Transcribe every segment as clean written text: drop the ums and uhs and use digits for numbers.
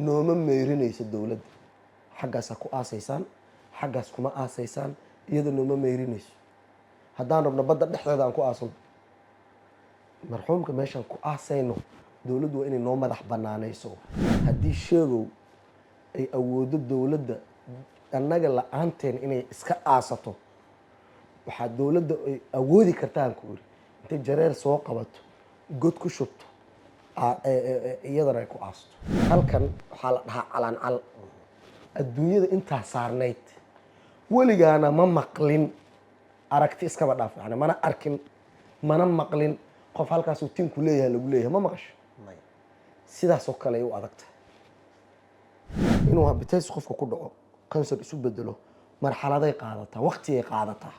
nooma meerinayso dowladda xaggaasa ku aasaysaan xaggaas kuma aasaysaan iyada nooma meerinayso haddaan rabno badda dhexdeeda aan ku aasano marxuumka meeshaan ku aasayno dowladdu waa inay noo madax banaanayso haddii sheegow ay awoodo dowladda annaga la-aanteen inay iska aasato waxaa dowladda ay awoodi kartaan ku iri intay jareer soo qabato god ku shubto iyadana ay ku aasto halkan waxaa la dhahaa calancal adduunyada intaa saarnayd weligaana ma maqlin aragti iskaba dhaaf yani mana arkin mana maqlin qof halkaasuu tinku leeyahay lagu leeyahay ma maqasho sidaasoo kale ay u adagtahay inuu habitays qofka ku dhaco kansar isu bedelo marxaladay qaadataa waqtigay qaadataa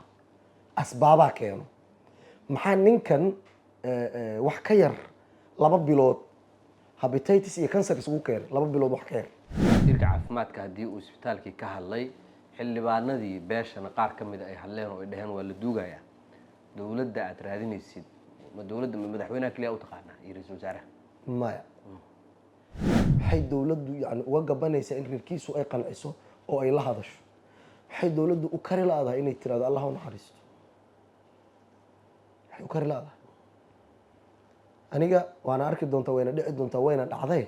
asbaabaa keeno maxaa ninkan wax ka yar 2 bilood habitatis iyo kansar isugu keenay 2 bilood wax ka yar wasiirka caafimaadka haddii uu isbitaalkii ka hadlay xildhibaanadii beeshana qaar ka mid ay hadleen oo ay dhaheen waa la duugayaa dowladda aad raadinaysid ma dowladda madaxweynaha kaliya u taqaanaa iyo ra'iisul wasaaraha maya waxay dowladdu yani uga gabanaysaa in reerkiisu ay qanciso oo ay la hadasho waxay dowladdu u kari laadahay inay tiraahdo allah u naxariisto waxay u kari laadahay aniga waana arki doontaa wayna dhici doontaa wayna dhacday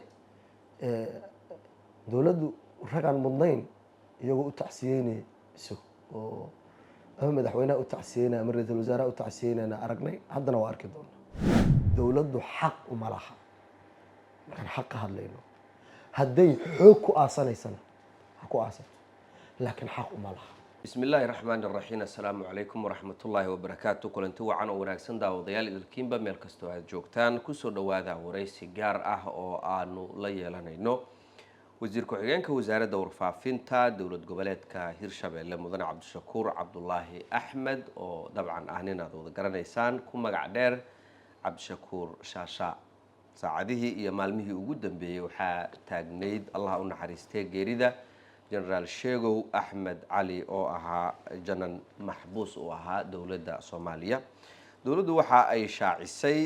dowladdu ragaan mudnayn iyagoo u tacsiyeynayso oo ama madaxweynaha u tacsiyeynaya ama ra'iisul wasaaraha u tacsiyeynayna aragnay haddana waa arki doonaa dowladdu xaq uma laha markaan xaq ka hadlayno hadday xoog ku aasanaysana ha ku aasato laakiin xaq uma laha بسم الله الرحمن الرحيم السلام عليكم ورحمة الله وبركاته كلنتي وعن وناكسن داوديال إلكينبا ميل كستو aad joogtaan kusoo dhawaada waraysi gaar ah oo aanu la yeelanayno wasiir ku-xigeenka wasaaradda warfaafinta dowlad goboleedka Hirshabelle mudane Cabdishakuur Cabdullaahi Axmed oo dabcan ah nin aad wada garanaysaan ku magac dheer Cabdishakuur Shaasha saacadihii iyo maalmihii ugu dambeeyay waxaa taagnayd Allah u naxariistay geerida General Sheegow Axmed Cali oo ahaa janan maxbuus u ahaa dowladda Soomaaliya dowladdu waxa ay shaacisay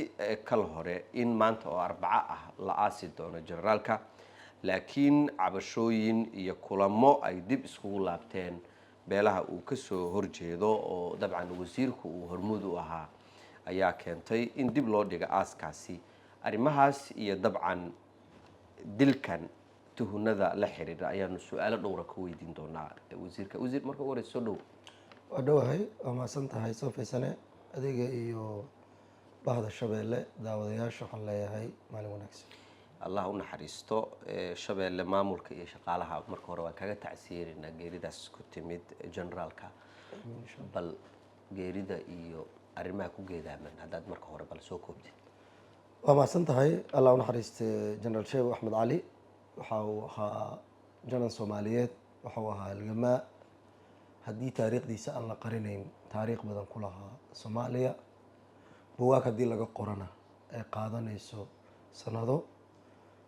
kal hore in maanta oo Arbaca ah la aasi doono generalka laakiin cabashooyin iyo kulamo ay dib iskugu laabteen beelaha uu ka soo horjeedo oo dabcan wasiirku uu hormuud u ahaa ayaa keentay in dib loo dhigo aaskaasi arrimahaas iyo dabcan dilkan tuhunada la xiriira ayaanu su'aalo dhowr ka weydiin doonaa wasiirka marka ugu horeyso dhow waa dhawahay waa maasan tahay soo faysane adiga iyo bahda Shabeelle daawadayaasha waxaan leeyahay maalin wanaagsan Allah u naxariisto Shabeelle maamulka iyo shaqaalaha marka hore waan kaga tacsiyeynaa geeridaas ku timid generalka bal geerida iyo arrimaha ku geedaaman haddaad marka hore bal soo koobtid waa maasan tahay Allah u naxariisto General Sheegow Axmed Cali waxa uu ahaa janan Soomaaliyeed waxa uu ahaa halgamaa haddii taariikhdiisa aan la qarinayn taariikh badan ku lahaa Soomaaliya buugaag haddii laga qorana ay qaadanayso sanado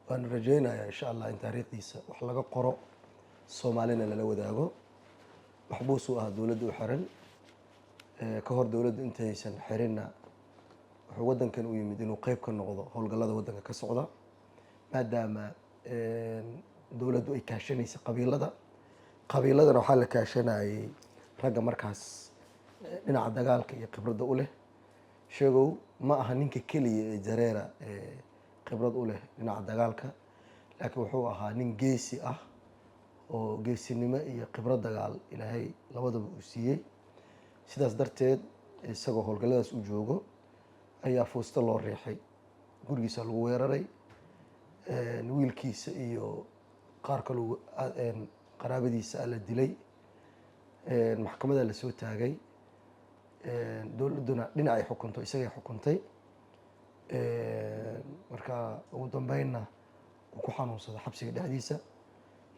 waan rajaynayaa insha Allah in taariikhdiisa wax laga qoro Soomaalina lala wadaago maxbuus uu ahaa dowladda u xiran ka hor dowladda intaysan xirinna wuxuu wadankan u yimid inuu qayb ka noqdo howlgallada wadanka ka socda maadaama dowladdu ay kaashanaysa qabiiladana waxaa la kaashanayay ragga markaas dhinaca dagaalka iyo khibradda u leh Sheegow ma aha ninka keliya ee jareera khibrad u leh dhinaca dagaalka laakiin wuxuu ahaa nin geesi ah oo geesinimo iyo khibrad dagaal ilaahay labadaba uu siiyey sidaas darteed isagoo howlgalladaas u joogo ayaa fuusta loo riixay gurigiisa lagu weeraray wiilkiisa iyo qaar kale qaraabadiisa la dilay maxkamadda la soo taagay dowladduna dhinacay xukunto isagay xukuntay marka ugu dambeynna uu ku xanuunsaday xabsiga dhexdiisa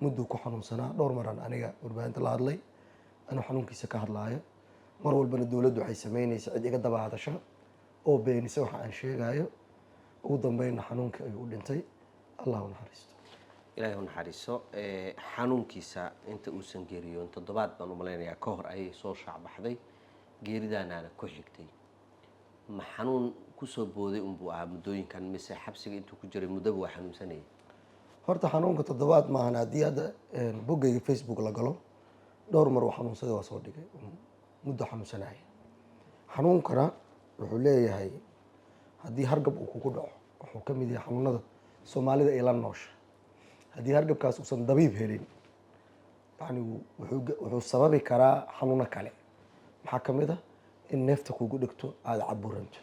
mudduu ku xanuunsanaa dhowr maran aniga warbaahinta la hadlay anuu xanuunkiisa ka hadlaayo mar walbana dowladdu waxay samaynaysa cid iga daba hadasha oo beenisa waxa aan sheegayo ugu dambeynna xanuunkii ayuu u dhintay Allah u naxariisto ilaahay u naxariiso xanuunkiisa inta uusan geeriyoon 7 baan u maleynayaa ka hor ayay soo shaacbaxday geeridaanaana ku xigtay ma xanuun ku soo booday buu ahaa muddooyinkan mise xabsiga intuu ku jiray muddaba waa xanuunsanayay horta xanuunka toddobaad maahan, haddii hadda boggayga Facebook la galo dhowr mar uu xanuunsaday waa soo dhigay, muddo xanuunsanaya. xanuunkana wuxuu leeyahay haddii hargab uu kugu dhaco wuxuu ka mid yahay xanuunada soomaalida ay la noosha. haddii hargabkaas uusan dabiib helin yani wuxuu sababi karaa xanuuno kale. maxaa ka mid ah in neefta kugu dhegto aada caburanto.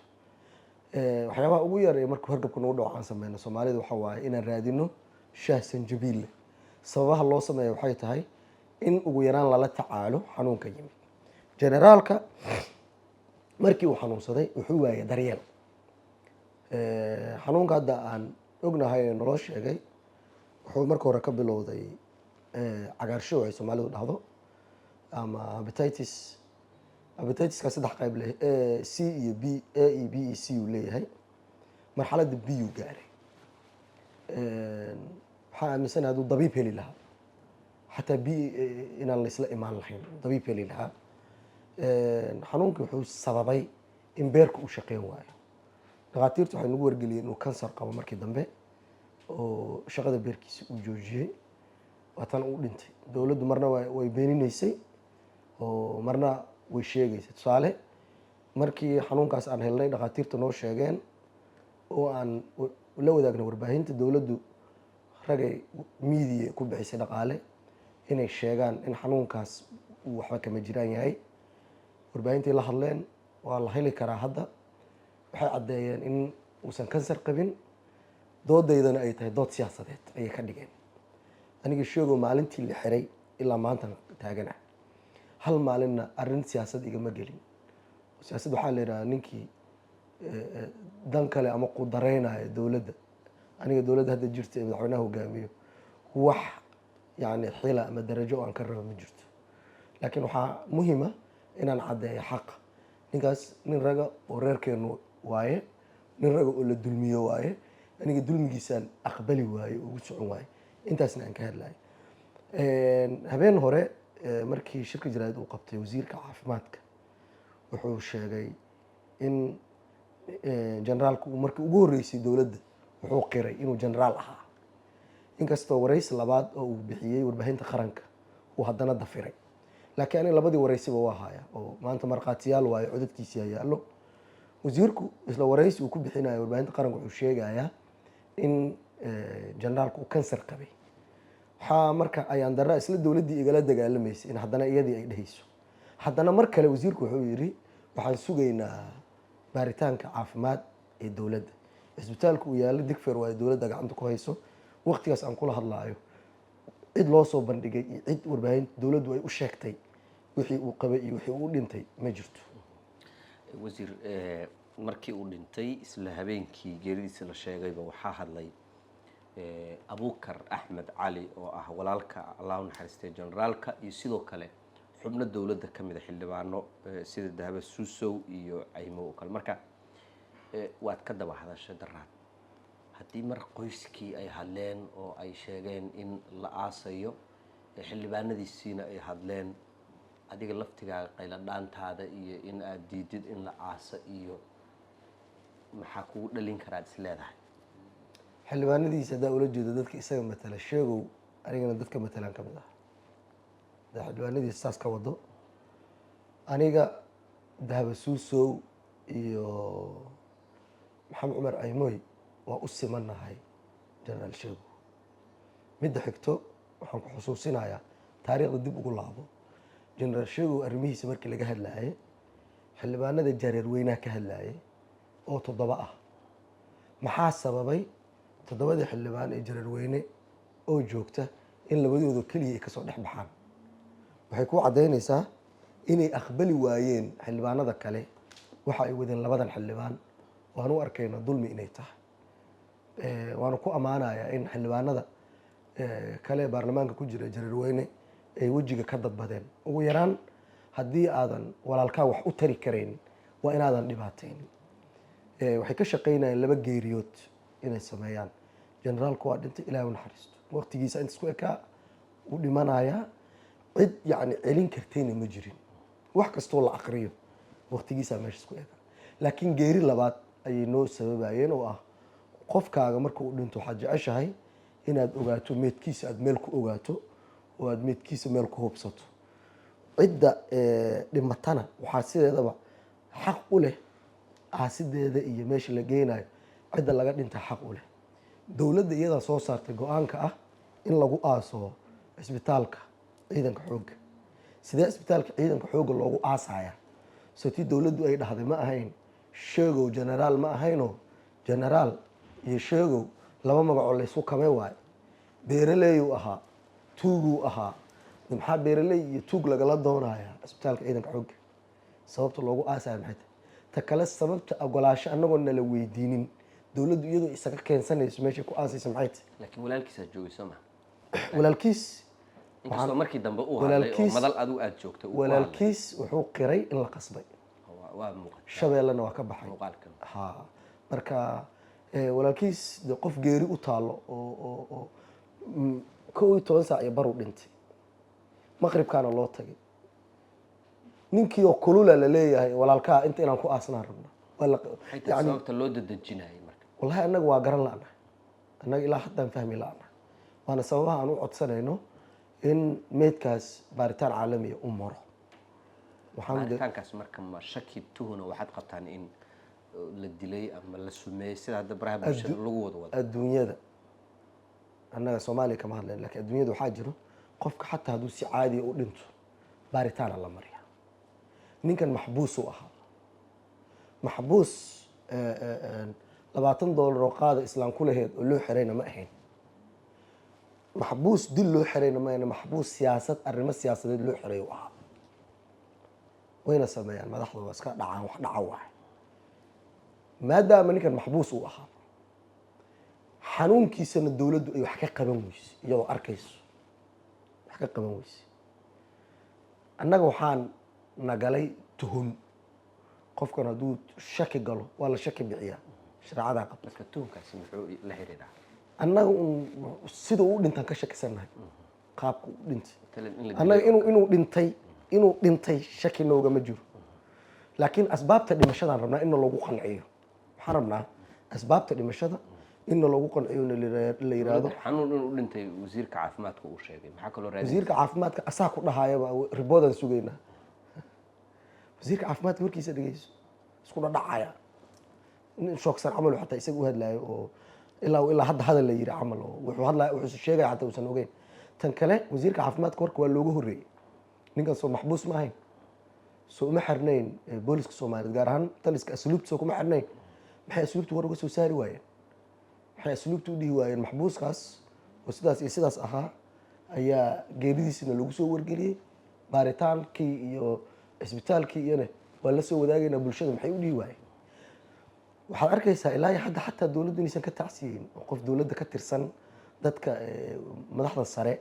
waxyaabaha ugu yar ee markuu hargabka nagu dhaco aan sameyno soomaalida waxa waaye inaan raadino shaah sanjabiil leh. sababaha loo sameeya waxay tahay in ugu yaraan lala tacaalo xanuunka yimid. generaalka markii uu xanuunsaday wuxuu waayay daryeel. xanuunka hadda aan ognahay ee naloo sheegay wuxuu marka hore ka bilowday cagaarshow ay soomaalidu dhahdo ama hepatitis-ka 3 qayb leh, C iyo B, A iyo B iyo C uu leeyahay. marxaladda B uu gaaray. waxaa aaminsan hadduu dabiib heli lahaa xataa B inaan laysla imaan lahayn, dabiib heli lahaa. xanuunkii wuxuu sababay in beerka uu shaqeyn waayo. dhakhaatiirtu waxay nagu wargeliyeen inuu kansar qabo markii dambe oo shaqada beerkiisa uu joojiyey, waatan uu dhintay. dowladdu marna way beeninaysay oo marna way sheegaysay. tusaale markii xanuunkaas aan helnay dhakhaatiirta noo sheegeen oo aan la wadaagna warbaahinta, dowladdu ragay miidiya ku bixisay dhaqaale inay sheegaan in xanuunkaas uu waxba kama jiraan yahay. warbaahintii la hadleen, waa la heli karaa hadda. waxay caddeeyeen in uusan kansar qabin. doodaydana ay tahay dood siyaasadeed ayay ka dhigeen. aniga sheego maalintii la xiray ilaa maantan taagana hal maalinna arrin siyaasad igama gelin. siyaasad waxaa la yidhaha ninkii dan kale ama qudareynaya dowladda. aniga dowladda hadda jirta ee madaxweynaha hogaamiyo wax yani xila ama darajo aan ka raba ma jirto. laakiin waxaa muhiima inaan caddeeyo xaqa. ninkaas nin raga oo reerkeenu waaye, nin raga oo la dulmiyo waaye. aniga dulmigiisaan aqbali waaye, ugu socon waaye. intaasna aan ka hadlayo. habeen hore markii shirka jaraa'id uu qabtay wasiirka caafimaadka wuxuu sheegay in generaalku markii ugu horreysay dowladda wuxuu qiray inuu generaal ahaa. inkastoo waraysi labaad oo uu bixiyey warbaahinta qaranka uu haddana dafiray. laakiin aniga labadii waraysiba waa haya oo maanta markhaatiyaal waayo, codadkiisa yaallo. wasiirku isla waraysi uu ku bixinayo warbaahinta qaranka wuxuu sheegayaa in generaalku uu kansar qabay. waxaa marka ayaan darra isla dowladdii igala dagaalamaysay in haddana iyadii ay dhehayso. haddana mar kale wasiirku wuxuu yidhi waxaan sugaynaa baaritaanka caafimaad ee dowladda. cisbitaalku uu yaallo digfer waa dowladda gacanta ku hayso. waqtigaas aan kula hadlaayo cid loo soo bandhigay iyo cid warbaahinta dowladdu ay u sheegtay wixii uu qabay iyo wixii uu dhintay ma jirto. wasiir, markii uu dhintay isla habeenkii geeridiisa la sheegayba waxaa hadlay abuukar axmed cali oo ah walaalka allah u naxariistay generaalka iyo sidoo kale xubno dowladda ka mid a xildhibaano sida dahaba suusow iyo caymo oo kale. marka waad ka daba hadashay daraad. haddii mar qoyskii ay hadleen oo ay sheegeen in la aasayo, xildhibaanadiisiina ay hadleen, adiga laftigaaga qayladhaantaada iyo in aad diidid in la aasa iyo maxaa kugu dhalin karaad is leedahay? xildhibaanadiisa haddaa ula jeedo dadka isaga matala sheegow, anigana dadka matalaan ka mid ah. haddaa xildhibaanadiisa saas ka wado, aniga dahaba suusow iyo maxamed cumar aymoy waa u simanahay generaal sheegow. midda xigto waxaan ku xusuusinayaa taariikhda dib ugu laabo. generaal sheegow arrimihiisa markii laga hadlaayay xildhibaanada jareer weynaa ka hadlaayay oo 7 ah. maxaa sababay 7 xildhibaan ee jareer weyne oo joogta in labadooda keliya ay kasoo dhex baxaan? waxay ku caddaynaysaa inay aqbali waayeen xildhibaanada kale waxa ay wadeen 2 xildhibaan. waan u arkayna dulmi inay tahay. waana ku ammaanayaa in xildhibaanada kale baarlamaanka ku jira jareer weyne ay wejiga ka dadbadeen. ugu yaraan haddii aadan walaalkaa wax u tari karayn waa inaadan dhibaataynin. waxay ka shaqaynayaan 2 geeriyood inay sameeyaan. generaalku waa dhintay, ilaahay u naxariisto. waqtigiisa inta isku ekaa uu dhimanayaa. cid yacni celin kartayna ma jirin. wax kastoo la aqriyo waqtigiisaa meesha isku ekaa. laakiin geeri labaad ayay noo sababayeen oo ah qofkaaga marka uu dhinto waxaad jeceshahay inaad ogaato meedkiisa aad meel ku ogaato oo aad meedkiisa meel ku hubsato. cidda dhimatana waxaa sideedaba xaq u leh aasideeda iyo meesha la geynayo cidda laga dhinta xaq u leh. dowladda iyadaa soo saartay go-aanka ah in lagu aaso cisbitaalka ciidanka xoogga. sidee cisbitaalka ciidanka xoogga loogu aasaya? sotii dowladdu ay dhahday ma ahayn sheegow generaal ma ahaynoo generaal iyo sheegow laba magacoo laysu kamay waayo. beeraleeyuu ahaa, tuuguu ahaa. maxaa beeraley iyo tuug lagala doonaya cisbitaalka ciidanka xoogga? sababta loogu aasaya maxay tahay? ta kale sababta ogolaasho annagoo nala weydiinin dowladdu iyadoo isaga keensanayso meeshay ku aasaysa maxay tahay? laakiin walaalkiisaa joogay soo maha walaalkiis inkastoo markii dambe uu hadlay oo madal adigu aad joogtay walaalkiis wuxuu qiray in la qasbay. waa muuqata shabeellana waa ka baxay. muuqaalkan ha marka walaalkiis de qof geeri u taalo oo 11 saac iyo baru dhintay. maqribkaana loo tagay. ninkii oo kulula la leeyahay walaalkaa inta inaan ku aasnaan rabna. maxay tahay sababta loo dadejinayay marka? wallahi annaga waa garan la'nahay. annaga ilaa haddaan fahmi la'nahay. waana sababaha aan u codsanayno in meydkaas baaritaan caalamiya u maro. baaritaankaas marka ma shaki tuhuna waxaad qabtaan in la dilay ama la sumeeyey sida hadda baraha bulshada lagu wada adduunyada annaga Soomaaliya kama hadlayno laakiin adduunyada waxaa jiro qofka xataa hadduu si caadi u dhinto baaritaana la mariyaa. ninkan maxbuus uu ahaa. maxbuus $20 oo qaada islaam ku laheed oo loo xirayna ma ahayn. maxbuus dil loo xirayna ma ahayn. maxbuus siyaasad arrimo siyaasadeed loo xiray uu ahaa. wayna sameeyaan madaxda waa iska dhacaan wax dhaca waay. maadaama ninkan maxbuus uu ahaa xanuunkiisana dowladdu ay wax ka qaban weyso iyadoo arkayso wax ka qaban weyso. annaga waxaan nagalay tuhun. qofkan hadduu shaki galo waa la shaki bixiyaa shareecadaa qabta. marka tuhunkaasi muxuu la xiriiraa? annaga sida uu dhintaan ka shakisannahay qaabka uu dhintay. annaga inuu dhintay shaki noogama jiro. laakiin asbaabta dhimashadaan rabnaa in lagu qanciyo. waxaan rabnaa asbaabta dhimashada in lagu qanciyo la yiraahdo xanuun inuu dhintay wasiirka caafimaadka uu sheegay. maxaa kaloo raadin? wasiirka caafimaadka asaa ku dhahayaba riboodan sugaynaa. wasiirka caafimaadka warkiisa dhageyso isku dhacaya in shoogsan camal xataa isaga u hadlaayo oo ilaa hadda hadal la yiri camal oo wuxuu hadlaa wuxuu sheegay xataa uusan ogeyn. tan kale wasiirka caafimaadka warka waa looga horeeyay. ninkan soo maxbuus ma ahayn. soo uma xirnayn booliska Soomaaliyeed gaar ahaan taliska asluubta soo kuma xirnayn. maxay asluubtu war uga soo saari waayeen? maxay asluubtu u dhihi waayeen maxbuuskaas oo sidaas iyo sidaas ahaa ayaa geeridiisina lagu soo wargeliyay. baaritaankii iyo cisbitaalkii iyana waa la soo wadaagaynaa bulshada. maxay u dhihi waayeen? waxaad arkaysaa ilaa hadda xataa dowladdu inaysan ka tacsiyeyn oo qof dowladda ka tirsan dadka madaxda sare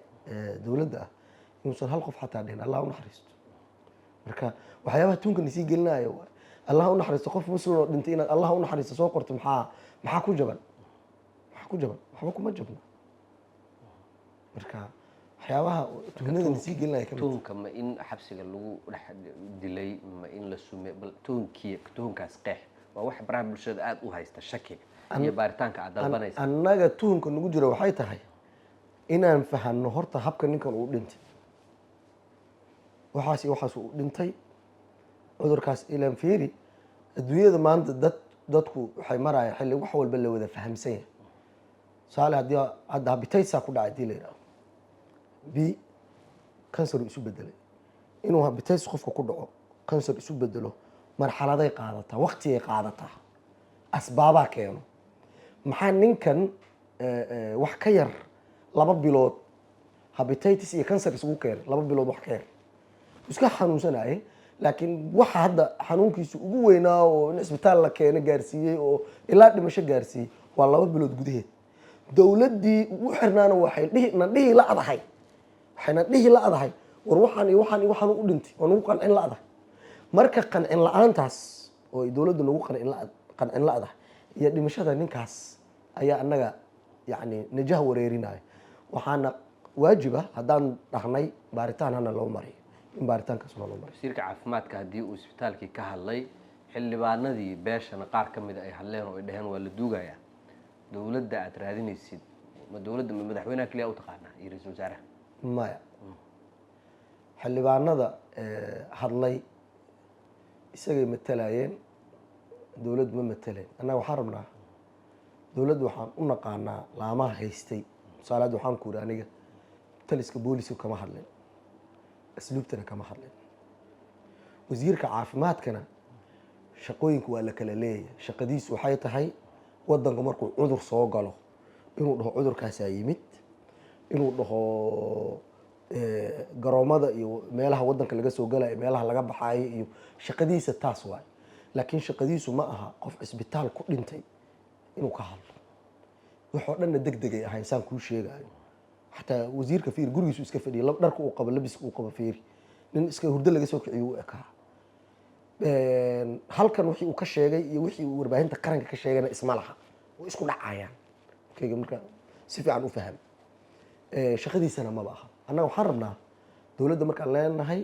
dowladda ah inuusan hal qof xataa dhihin allah u naxariisto. marka waxyaabaha tuunkan isii gelinayo allah u naxariisto qof muslim oo dhintay inaad allah u naxariisto soo qorto maxaa ku jaban? waxba kuma jabno. marka waxyaabaha tuhnadan isii gelinaya kamid tuhunka ma in xabsiga lagu dhex dilay ma in la sumey bal tuhunkaas qeex waa wax baraha bulshada aad u haysta shaki iyo baaritaanka aad dalbanaysa. annaga tuhunka nagu jira waxay tahay inaan fahanno horta habka ninkan uu dhintay. waxaas uu dhintay cudurkaas ilaan fiiri adduunyada maanta dadku waxay marayaan xilli wax walba la wada fahamsan yahay. tusaale haddii hadda habitaysaa ku dhacay hadii la yidhahdo kansar isu bedelay. inuu habitays qofka ku dhaco kansar isu bedelo marxaladay qaadataa waqtigay qaadataa asbaabaa keeno. maxaa ninkan wax ka yar 2 bilood habitatis iyo kansar isugu keenay 2 bilood wax ka yar iska xanuunsanaaye. laakiin waxa hadda xanuunkiisu ugu weynaa oo in isbitaal la keeno gaarsiiyey oo ilaa dhimasho gaarsiiyey waa 2 bilood gudaheed. dowladdii ugu xirnaana waxayna dhihi la'dahay war waxaan u dhintay oo nagu qancin la'dahay. marka qancin la'aantaas oo dowladdu nagu qancin la'dahay iyo dhimashada ninkaas ayaa annaga yacni najah wareerinaya. waxaana waajiba haddaan dhahnay baaritaan hana loo mariyo in baaritaankaas loo mariyo. wasiirka caafimaadka haddii uu isbitaalkii ka hadlay xildhibaanadii beeshana qaar ka mid ay hadleen oo ay dhaheen waa la duugayaa. dowladda aad raadinaysid ma dowladda ma madaxweynaha kaliya u taqaanaa iyo ra-iisul wasaaraha maya xildhibaanada hadlay isagay matalayeen, dowladdu ma mateleen. annaga waxaan rabnaa dowladdu waxaan u naqaanaa laamaha haystay. tusaale hadda waxaan ku iri aniga taliska booliska kama hadlin, asluubtana kama hadlin. wasiirka caafimaadkana shaqooyinku waa la kala leeyahay. shaqadiisu waxay tahay wadanka markuu cudur soo galo inuu dhaho cudurkaasaa yimid, inuu dhaho garoomada iyo meelaha wadanka laga soo galayo, meelaha laga baxaayo iyo shaqadiisa taas waay. laakiin shaqadiisu ma aha qof cisbitaal ku dhintay inuu ka hadlo. waxoo dhanna deg degay ahayn saan kuu sheegayo. xataa wasiirka fiir gurigiisu iska fadhiya, dharka uu qabo, labiska uu qabo fiiri, nin iska hurdo laga soo kiciyo u ekaa. halkan wixii uu ka sheegay iyo wixii uu warbaahinta qaranka ka sheegayna isma laha, way isku dhacayaan. kayga marka si fiican u faham. shaqadiisana maba aha. annaga waxaan rabnaa dowladda markaan leenahay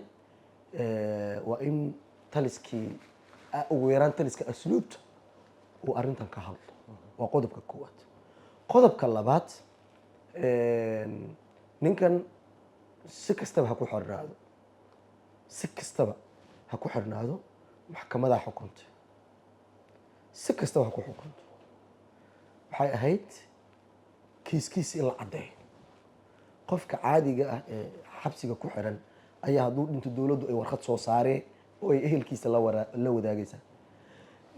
waa in taliskii ugu yaraan taliska asluubta uu arrintan ka hadlo. waa qodobka koowaad. qodobka labaad, ninkan si kastaba ha ku xirnaado, si kastaba ha ku xirnaado, maxkamadaa xukunta, si kastaba ha ku xukunto. waxay ahayd kiiskiis in la caddeeyo. qofka caadiga ah ee xabsiga ku xiran ayaa hadduu dhinto dowladdu ay warqad soo saareen oo ay ehelkiisa la wadaagaysaa.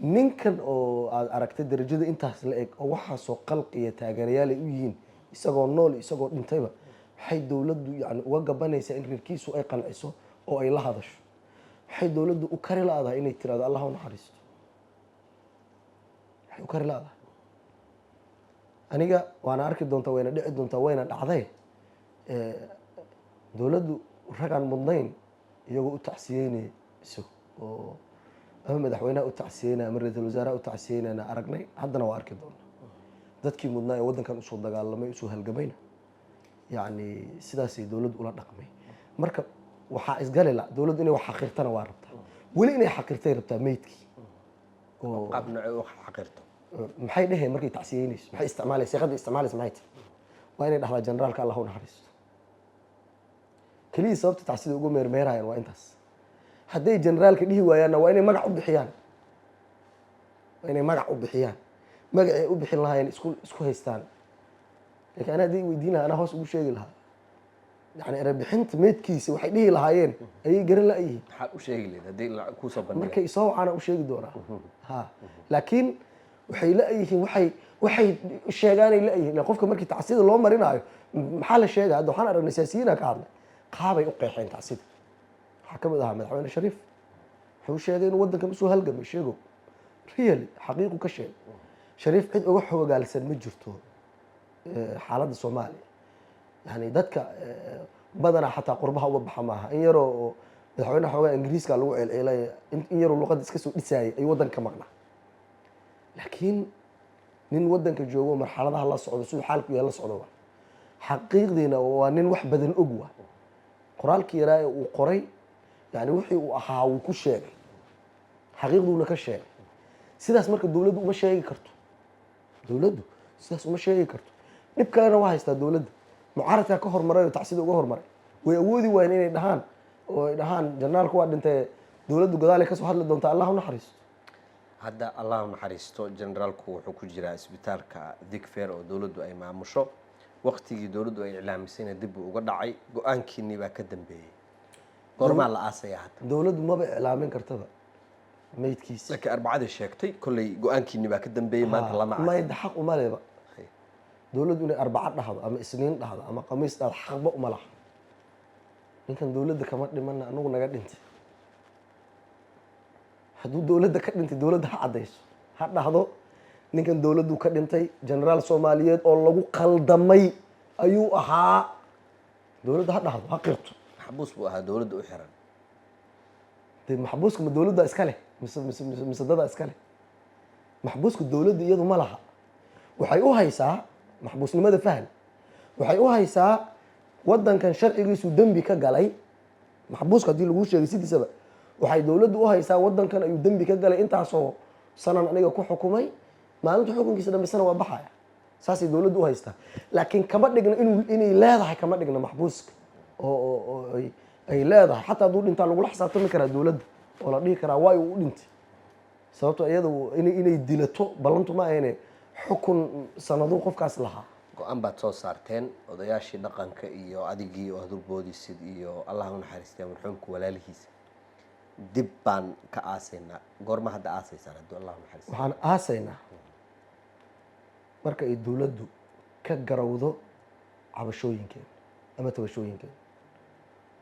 ninkan oo aad aragtay darajada intaas la eg oo waxaasoo qalqiya taageerayaal ay u yihiin, isagoo nool isagoo dhintayba, waxay dowladdu yani uga gabanaysaa in reerkiisu ay qanciso oo ay la hadasho. waxay dowladdu u kari la-dahay inay tirahdo allah u naxariisto. waxay u kari la-dahay. aniga waana arki doontaa, wayna dhici doontaa, wayna dhacday. dowladdu ragaan mudnayn iyagoo u tacsiyeynayso oo ama madaxweynaha u tacsiyeynaya ama ra-iisul wasaaraha u tacsiyeynayna aragnay. haddana waa arki doona dadkii mudnaa ee waddankan usoo dagaalamay, usoo halgamayna yani sidaasay dowladdu ula dhaqmay. marka waxaa isgali la dowladdu inay wax xaqirtana waa rabtaa, weli inay xaqirtay rabtaa meydkii. oo qaab noocee u xaqirto maxay dheheen markay tacsiyeynayso, maxay isticmaalaysa, shaqada isticmaalaysa maxay tahay? waa inay dhahdaa generaalka allah u naxariisto. keliya sababta tacsida ugu meermeerayaan waa intaas. hadday generaalka dhihi waayaanna waa inay magac u bixiyaan, waa inay magac u bixiyaan. magacay u bixin lahaayeen isku haystaan. laakiin ana hadday weydiin lahaa anaa hoos ugu sheegi lahaa. yani erebixinta meydkiisa waxay dhihi lahaayeen ayay garan la-yihiin. maxaad u sheegi lahayd haddii kusoo bandhiga markay isoo wacaana u sheegi doonaa. ha laakiin waxay la-yihiin, waxay sheegaanay la-yihiin. qofka markii tacsida loo marinaayo maxaa la sheegaya? hadda waxaan aragnay siyaasiyiina ka hadlay, qaabay u qeexeen tacsida. waxaa ka mid ahaa madaxweyne shariif, wuxuu sheegay inuu waddankan usoo halgamay. sheego really xaqiiqu ka sheegay. shariif cid uga xoogaalsan ma jirto xaaladda soomaaliya. yani dadka badanaa xataa qurbaha uga baxa maaha. in yaroo oo madaxweynaha xoogaa ingiriiska lagu celcelaya, in yaroo luqadda iska soo dhisaayay ay waddanka ka maqnaa. laakiin nin waddanka joogo marxaladaha la socdo, siduu xaalku yahay la socdo. xaqiiqdiina waa nin wax badan og waa. qoraalkii yaraa ee uu qoray yani wixii uu ahaa wuu ku sheegay, xaqiiqduuna ka sheegay. sidaas marka dowladdu uma sheegi karto. dowladdu sidaas uma sheegi karto. dhib kalena waa haystaa dowladda. mucaaradkaa ka hormaray oo tacsida uga hormaray way awoodi waayeen inay dhahaan oo ay dhahaan generaalku waa dhintay, dowladdu gadaalay kasoo hadli doontaa allah u naxariisto. hadda allah u naxariisto generaalku wuxuu ku jiraa isbitaalka digfair oo dowladdu ay maamusho. waqtigii dowladdu ay iclaamisayna dib uu uga dhacay. go-aankiinii baa ka dambeeyey. goormaa la aasaya hadda? dowladdu maba iclaamin kartaba meydkiisa. laakiin arbacadii sheegtay kolley go-aankiinii baa ka dambeeyey, maanta lama aasay. mayda xaq uma leba dowladdu inay arbaco dhahdo ama isniin dhahdo ama khamiis dhahdo xaqba uma laha. ninkan dowladda kama dhimana anagu naga dhintay. hadduu dowladda ka dhintay dowladda ha caddayso, ha dhahdo ninkan dowladdu ka dhintay, generaal soomaaliyeed oo lagu qaldamay ayuu ahaa. dowladda ha dhahdo, ha qirto. maxbuus buu ahaa dowladda u xiran. de maxbuuska ma dowladda iska leh mise dada iska leh? maxbuuska dowladda iyadu ma laha. waxay u haysaa maxbuusnimada fahan. waxay u haysaa waddankan sharcigiisu dembi ka galay. maxbuuska haddii lagu sheegay sidiisaba waxay dowladdu u haysaa waddankan ayuu dembi ka galay, intaasoo sanan aniga ku xukumay, maalinta xukunkiisa dhambisana waa baxaya. saasay dowladdu u haystaa laakiin kama dhigna inay leedahay kama dhigna maxbuuska oo ay leedahay xataa hadduu dhintaa lagula xisaabtami karaa dowladda oo la dhihi karaa waay uu u dhintay sababto iyada inay dilato ballantu ma ahayne xukun sanaduu qofkaas lahaa. go-aan baad soo saarteen odayaashii dhaqanka iyo adigii oo hadurboodisid iyo allah u naxariistay marxuumka walaalihiisa dib baan ka aasaynaa goorma hadda aasaysaan hadduu allah u naxariistay waxaan aasaynaa marka ay dowladdu ka garawdo cabashooyinkeena ama tabashooyinkeena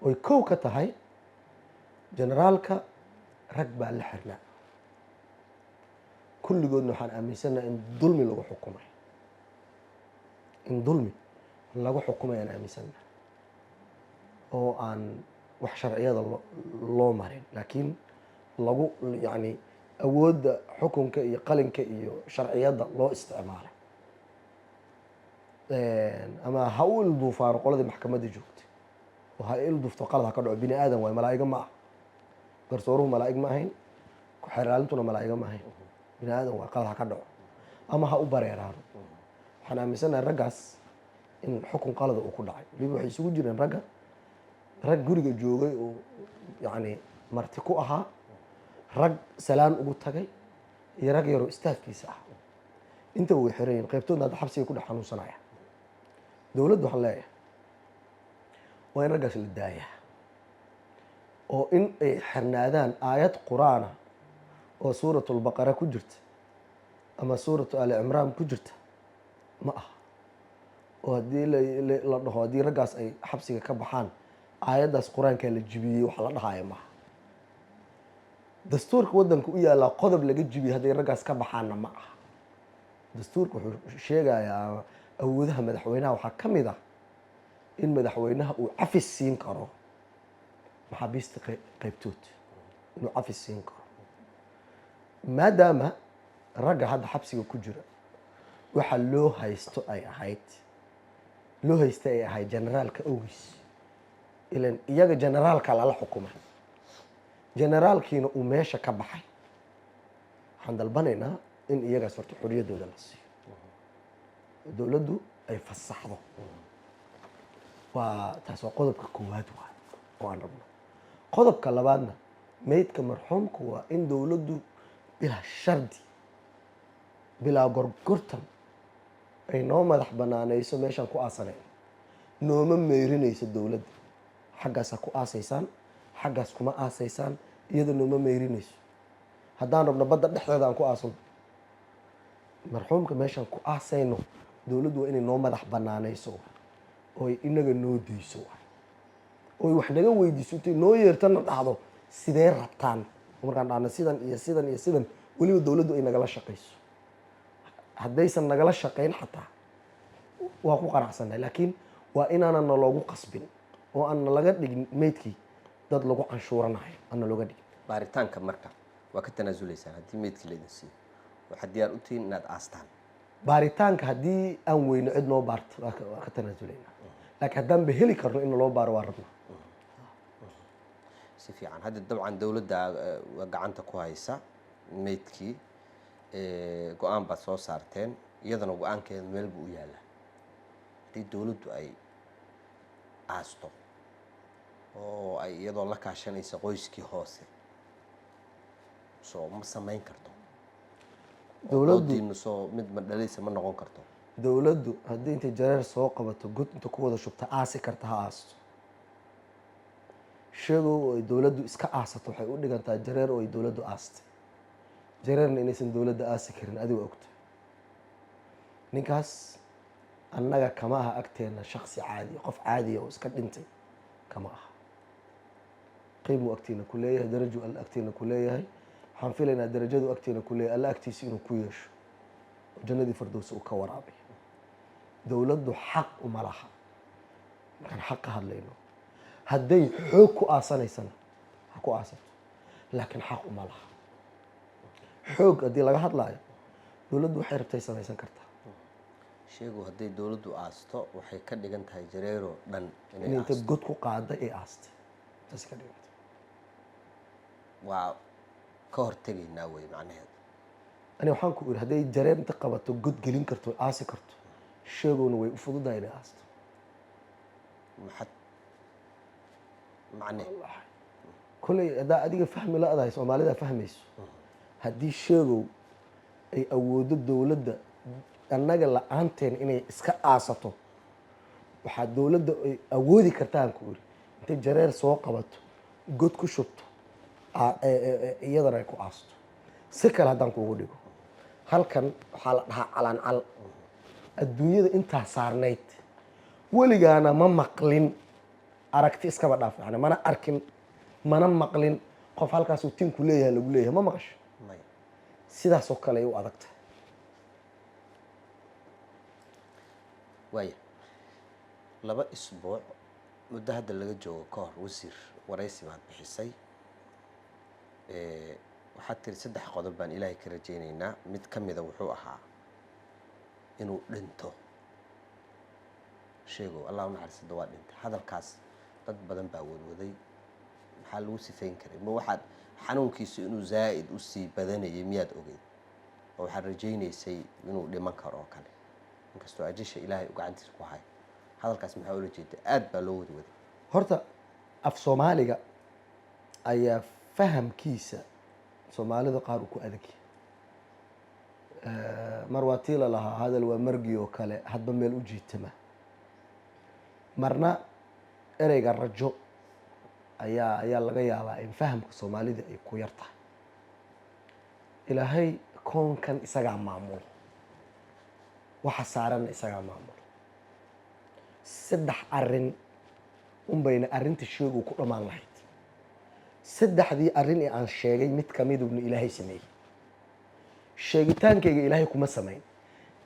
oy kow ka tahay generaalka rag baa la xirnaa kulligoodna waxaan aaminsanaha in dulmi lagu xukumay aan aaminsanaha oo aan wax sharciyada loo marin laakiin lagu yacni awoodda xukunka iyo qalinka iyo sharciyadda loo isticmaalay ama ha u ilduufaano qoladii maxkamadda joogtay oo ha ilduufto qalad ha ka dhaco bini aadan waay malaa'iga ma ah garsooruhu malaa'ig ma ahayn ku-xeeraalintuna malaa'iga ma ahayn bini aadan waa qalad ha ka dhaco ama ha u bareeraano waxaan aaminsanahay raggaas in xukun qalada uu ku dhacay waliba waxay isugu jireen rag guriga joogay oo yacni marti ku ahaa rag salaan ugu tagay iyo rag yaroo istaafkiisa ah intaba way xiran yihin qaybtoodna hadda xabsiga ku dhex xanuunsanaya dowladdu waxaan leeyahay waa in raggaas la daayaa oo in ay xirnaadaan aayad qur-aana oo suuratulbaqara ku jirta ama suuratu ali cimraan ku jirta ma aha oo haddii la dhaho haddii raggaas ay xabsiga ka baxaan aayaddaas qur-aankaa la jibiyey wax la dhahaayo maaha dastuurka waddanka u yaallaa qodob laga jibiyey hadday raggaas ka baxaanna ma aha dastuurka wuxuu sheegayaa awoodaha madaxweynaha waxaa ka mid ah in madaxweynaha uu cafis siin karo maxaabiista qaybtood inuu cafis siin karo maadaama ragga hadda xabsiga ku jira waxa loo haysta ay ahayd generaalka ogiis ilan iyaga generaalka lala xukumay generaalkiina uu meesha ka baxay waxaan dalbanaynaa in iyagaas horta xorriyaddooda la siiyo dowladdu ay fasaxdo taas waa qodobka koowaad waay oo aan rabno qodobka labaadna meydka marxuumka waa in dowladdu bilaa shardi bilaa gorgortan ay noo madax banaanayso meeshaan ku aasanayn nooma meyrinayso dowladda xaggaasaa ku aasaysaan xaggaas kuma aasaysaan iyada nooma meyrinayso haddaan rabno badda dhexdeeda aan ku aasano marxuumka meeshaan ku aasayno dowladdu waa inay noo madax banaanayso ooy inaga noo dayso ooy wax naga weydiiso intay noo yeertana dhahdo sidee rabtaan markaan dhahno sidan iyo sidan iyo sidan weliba dowladdu ay nagala shaqayso haddaysan nagala shaqayn xataa waa ku qanacsannahay laakiin waa inaanan naloogu qasbin oo aan nalaga dhigin meydkii dad lagu canshuuranayo aan nalooga dhigin baaritaanka marka waa ka tanaasulaysaan haddii meydkii laydin siiyo waxaad diyaar u tihiin inaad aastaan baaritaanka haddii aan weyno cid noo baarto waa ka tanaasulaynaa laakiin haddaanba heli karno in naloo baaro waa rabnaa si fiican hadda dabcan dowladda gacanta ku haysa meydkii go-aan baad soo saarteen iyadana go-aankeeda meel buu u yaallaa haddii dowladdu ay aasto oo ay iyadoo la kaashanaysa qoyskii hoose soo ma samayn karto dowladdiinu soo mid ma dhalaysa ma noqon karto dowladdu haddii intay jareer soo qabato god inta ku wada shubta aasi karta ha aasto sheegow oo ay dowladdu iska aasato waxay u dhigantaa jareer oo ay dowladdu aastay jareerna inaysan dowladda aasi karin adigo ogta ninkaas annaga kama aha agteena shaksi caadiya qof caadiya oo iska dhintay kama aha qiimuu agteena ku leeyahay darajuu alla agteena ku leeyahay waxaan filaynaa darajadu agteena ku leeyahay alla agtiisa inuu ku yeesho oo jannadii firdowsa uu ka waraabayo dowladdu xaq uma laha markaan xaq ka hadlayno hadday xoog ku aasanaysana ha ku aasato laakiin xaq uma laha xoog haddii laga hadlaayo dowladdu waxay rabtay samaysan kartaa sheegu hadday dowladdu aasto waxay ka dhigan tahay jareero dhan inay inta god ku qaaday ay aastay taas ka dhiganta waa ka hortegaynaa wey macnaheedu ani waxaan ku iri hadday jareer inta qabato god gelin karto aasi karto sheegowna way u fududahay inay aasto. maxad macne kolley haddaa adiga fahmi la-dahay soomaalida fahmayso haddii sheegow ay awooddo dowladda annaga la-aanteen inay iska aasato waxaa dowladda ay awoodi kartaan ku iri intay jareer soo qabato god ku shubto iyadana ay ku aasto. si kale haddaan kuugu dhigo halkan waxaa la dhahaa calancal adduunyada intaa saarnayd weligaana ma maqlin aragti iskaba dhaaf yani mana arkin mana maqlin qof halkaasuu tinku leeyahay lagu leeyahay ma maqasho sidaas oo kale ay u adagtahay. waaya 2 isbuuc muddo hadda laga joogo ka hor wasiir waraysi baad bixisay waxaad tiri 3 qodob baan ilaahay ka rajaynaynaa mid ka mida wuxuu ahaa inuu dhinto sheego allah u naxariisto waa dhintay hadalkaas dad badan baa wadwaday maxaa lagu sifayn karay ma waxaad xanuunkiisu inuu zaa'id u sii badanayay miyaad ogeyd oo waxaad rajaynaysay inuu dhiman karo oo kale inkastoo ajisha ilaahay u gacantiisa ku hayo hadalkaas maxaa ula jeeda aad baa loo wadwaday horta af soomaaliga ayaa fahamkiisa soomaalida qaar uu ku adagyahay mar waa tii la lahaa hadal waa margi oo kale hadba meel u jiitama marna ereyga rajo ayaa laga yaabaa in fahamka soomaalida ay ku yar tahay. ilaahay koonkan isagaa maamulo waxa saaranna isagaa maamulo 3 arrin unbayna arrinta sheegu ku dhammaan lahayd 3dii arrin ee aan sheegay mid ka miduna ilaahay sameeyey sheegitaankayga ilaahay kuma samayn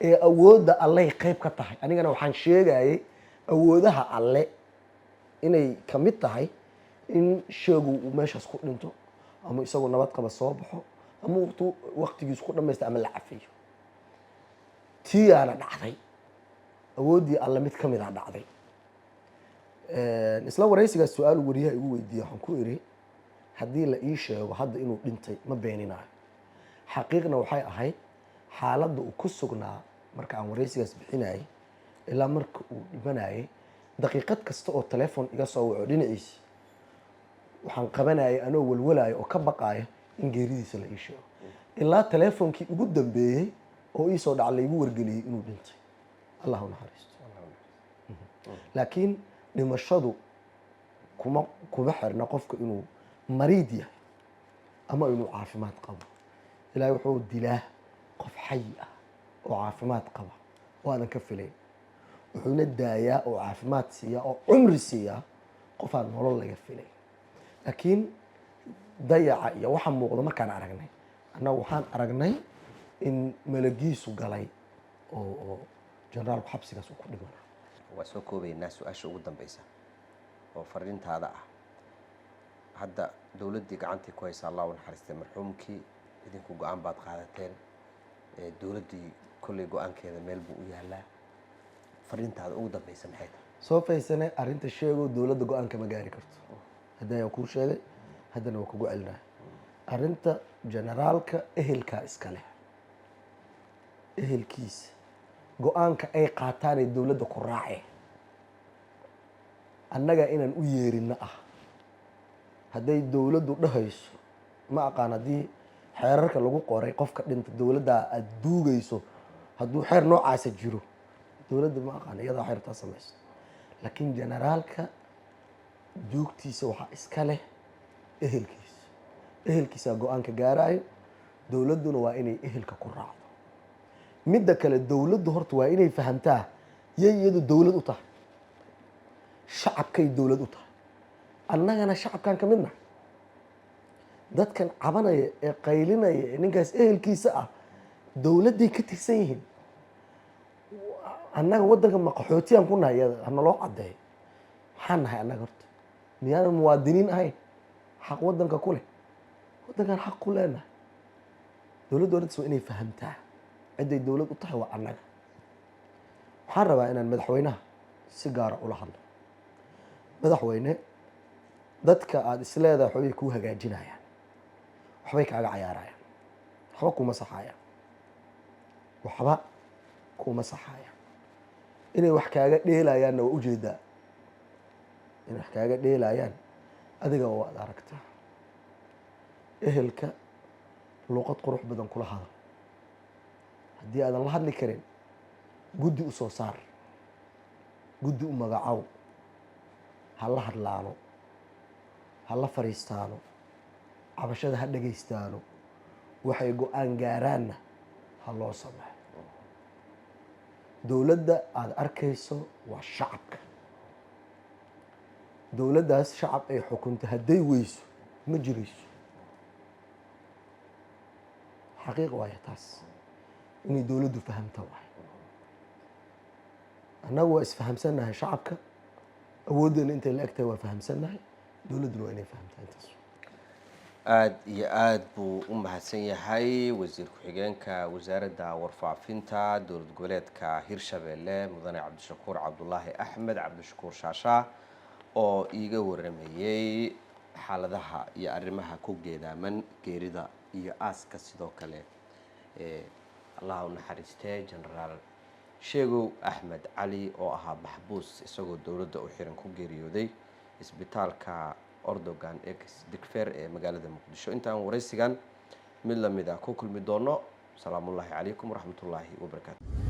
ee awoodda allay qayb ka tahay anigana waxaan sheegayay awoodaha alle inay ka mid tahay in sheegu uu meeshaas ku dhinto ama isagoo nabad qaba soo baxo ama waqtigiisu ku dhamaysta ama la cafiyo tiyaana dhacday awooddii alle mid ka mid a dhacday. isla waraysigaas su-aal wariyaha igu weydiiyey waxaan ku iri haddii la ii sheego hadda inuu dhintay ma beeninayo xaqiiqna waxay ahayd xaaladda uu ku sugnaa marka aan waraysigaas bixinayay ilaa marka uu dhimanayay daqiiqad kasta oo telefoon iga soo waco dhinaciisa waxaan qabanayay anoo walwalayo oo ka baqaaya in geeridiisa la ii sheego ilaa telefoonkii ugu dambeeyey oo ii soo dhaca laygu wargeliyey inuu dhintay allah u naxariisto. laakiin dhimashadu kuma xirna qofka inuu mariid yahay ama inuu caafimaad qabo. ilaahay wuxuu dilaa qof xay ah oo caafimaad qaba oo aadan ka filayn wuxuuna daayaa oo caafimaad siiyaa oo cumri siiyaa qof aan nolol laga filayn. laakiin dayaca iyo waxa muuqda markaan aragnay annagu waxaan aragnay in malagiisu galay oo generaalku xabsigaas uu ku dhimana. waa soo koobaynaa su-aasha ugu dambeysa oo fariintaada ah hadda dowladdii gacantii ku haysa allah u naxariistay marxuumkii idinku go-aan baad qaadateen dowladdii kolley go-aankeeda meel buu u yaalaa fariintaada ugu dambeysa maxay tahay soo faysane arrinta sheego dowladda go-aanka ma gaari karto haddana waa kuu sheegay haddana waa kugu celinaya arrinta generaalka ehelkaa iska leh ehelkiisa go-aanka ay qaataanay dowladda ku raaceen annaga inaan u yeerinno ah hadday dowladdu dhahayso ma aqaan haddii xeerarka lagu qoray qofka dhinta dowladdaa aada duugayso hadduu xeer noocaasa jiro dowladda ma aqaan iyadaa xeertaa samayso laakiin generaalka duugtiisa waxaa iska leh ehelkiisaa go-aanka gaaraayo dowladduna waa inay ehelka ku raacdo. midda kale dowladdu horta waa inay fahamtaa yay iyadu dowlad u tahay shacabkay dowlad u tahay annagana shacabkan ka midna dadkan cabanaya ee qaylinaya ee ninkaas ehelkiisa ah dowladday ka tirsan yihiin annaga waddanka maqaxootiyaan ku nahay iyada hanaloo caddeeyo maxaan nahay annaga horta miyaanan muwaadiniin ahayn xaq waddanka ku leh waddankan xaq ku leenahay dowladda ordis waa inay fahamtaa cidday dowlad u tahay waa annaga. waxaan rabaa inaan madaxweynaha si gaara ula hadlo madaxweyne dadka aada isleedahay waxbay kuu hagaajinayaan waxbay kaaga cayaarayaan waxba kuma saxayaan waxba kuma saxayaan inay wax kaaga dheelayaanna waa ujeedaa, inay wax kaaga dheelayaan adiga waad aragtaa. ehelka luuqad qurux badan kula hadal. haddii aadan la hadli karin guddi u soo saar, guddi u magacow, ha la hadlaano, ha la fariistaano, cabashada ha dhegaystaano, waxay go-aan gaaraanna ha loo sameeyo. dowladda aada arkayso waa shacabka. dowladdaas shacab ay xukunto hadday weyso ma jirayso. xaqiiq waaya taas inay dowladdu fahamta waay. annagu waa isfahamsannahay, shacabka awooddeena intay la egtahay waa fahamsannahay, dowladduna waa inay fahamtaa intaas. aada iyo aada buu u mahadsan yahay wasiir ku-xigeenka wasaaradda warfaafinta dowlad goboleedka hirshabeelle mudane cabdishakuur cabdulaahi axmed cabdishakuur shaashaa oo iiga waramayey xaaladaha iyo arrimaha ku geedaaman geerida iyo aaska sidoo kale allah u naxariistee genaraal sheegow axmed cali oo ahaa maxbuus isagoo dowladda u xiran ku geeriyooday isbitaalka ordogan ex digfer ee magaalada muqdisho. intaan waraysigan mid lamid ah ku kulmi doono. salaamullaahi calaykum waraxmatullaahi wabarakaatu.